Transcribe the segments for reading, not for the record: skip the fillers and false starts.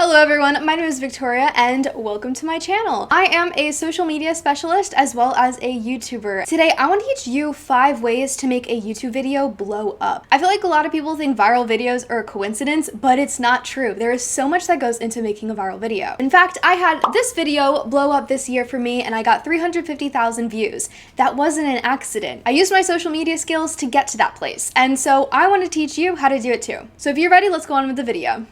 Hello everyone, my name is Victoria and welcome to my channel. I am a social media specialist as well as a YouTuber. Today I want to teach you 5 ways to make a YouTube video blow up. I feel like a lot of people think viral videos are a coincidence, but it's not true. There is so much that goes into making a viral video. In fact, I had this video blow up this year for me and I got 350,000 views. That wasn't an accident. I used my social media skills to get to that place, and so I want to teach you how to do it too. So if you're ready, let's go on with the video.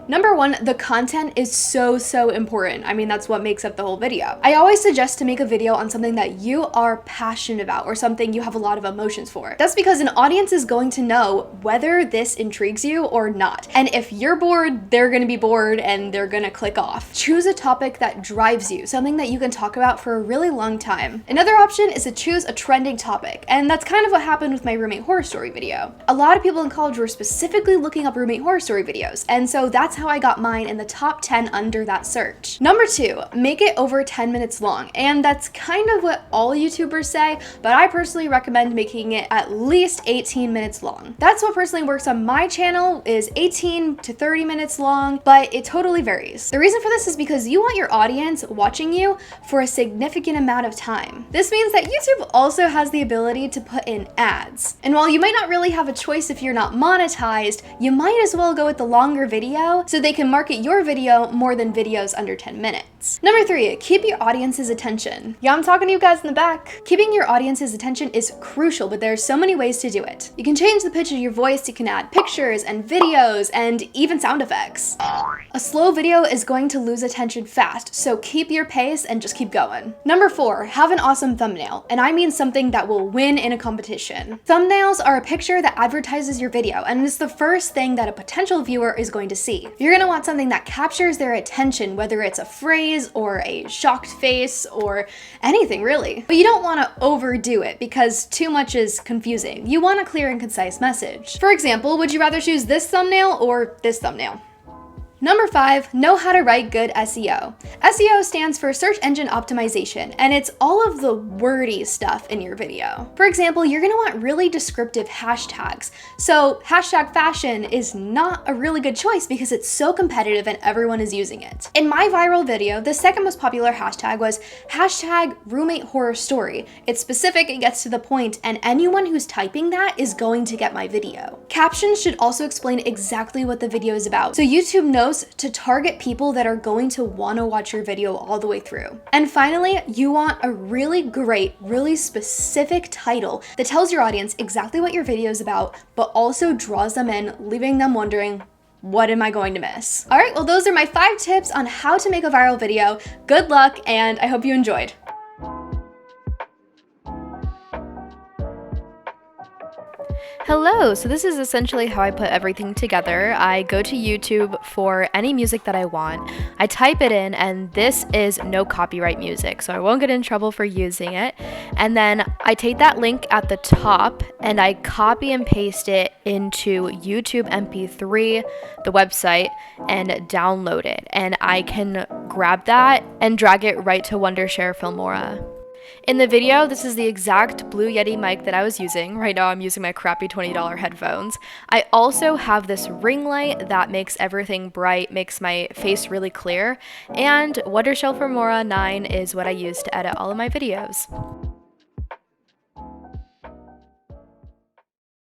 Number 1, the content is so important. I mean, that's what makes up the whole video. I always suggest to make a video on something that you are passionate about or something you have a lot of emotions for. That's because an audience is going to know whether this intrigues you or not. And if you're bored, they're gonna be bored and they're gonna click off. Choose a topic that drives you, something that you can talk about for a really long time. Another option is to choose a trending topic, and that's kind of what happened with my roommate horror story video. A lot of people in college were specifically looking up roommate horror story videos, and so that's how I got mine in the top 10 under that search. Number 2, make it over 10 minutes long. And that's kind of what all YouTubers say, but I personally recommend making it at least 18 minutes long. That's what personally works on my channel, is 18 to 30 minutes long, but it totally varies. The reason for this is because you want your audience watching you for a significant amount of time. This means that YouTube also has the ability to put in ads. And while you might not really have a choice if you're not monetized, you might as well go with the longer video so they can market your video more than videos under 10 minutes. Number 3, keep your audience's attention. Yeah, I'm talking to you guys in the back. Keeping your audience's attention is crucial, but there are so many ways to do it. You can change the pitch of your voice, you can add pictures and videos and even sound effects. A slow video is going to lose attention fast, so keep your pace and just keep going. Number 4, have an awesome thumbnail, and I mean something that will win in a competition. Thumbnails are a picture that advertises your video, and it's the first thing that a potential viewer is going to see. You're gonna want something that captures their attention, whether it's a phrase or a shocked face or anything really. But you don't want to overdo it because too much is confusing. You want a clear and concise message. For example, would you rather choose this thumbnail or this thumbnail? Number 5, know how to write good SEO. SEO stands for search engine optimization, and it's all of the wordy stuff in your video. For example, you're gonna want really descriptive hashtags. So hashtag fashion is not a really good choice because it's so competitive and everyone is using it. In my viral video, the second most popular hashtag was hashtag roommate horror story. It's specific, it gets to the point, and anyone who's typing that is going to get my video. Captions should also explain exactly what the video is about, so YouTube knows to target people that are going to want to watch your video all the way through. And finally, you want a really great, really specific title that tells your audience exactly what your video is about, but also draws them in, leaving them wondering, what am I going to miss? All right, well, those are my 5 tips on how to make a viral video. Good luck, and I hope you enjoyed. Hello, so this is essentially how I put everything together. I go to YouTube for any music that I want. I type it in, and this is no copyright music, so I won't get in trouble for using it. And then I take that link at the top and I copy and paste it into YouTube MP3, the website, and download it. And I can grab that and drag it right to Wondershare Filmora. In the video, this is the exact Blue Yeti mic that I was using. Right now I'm using my crappy $20 headphones. I also have this ring light that makes everything bright, makes my face really clear, and Wondershare Filmora 9 is what I use to edit all of my videos.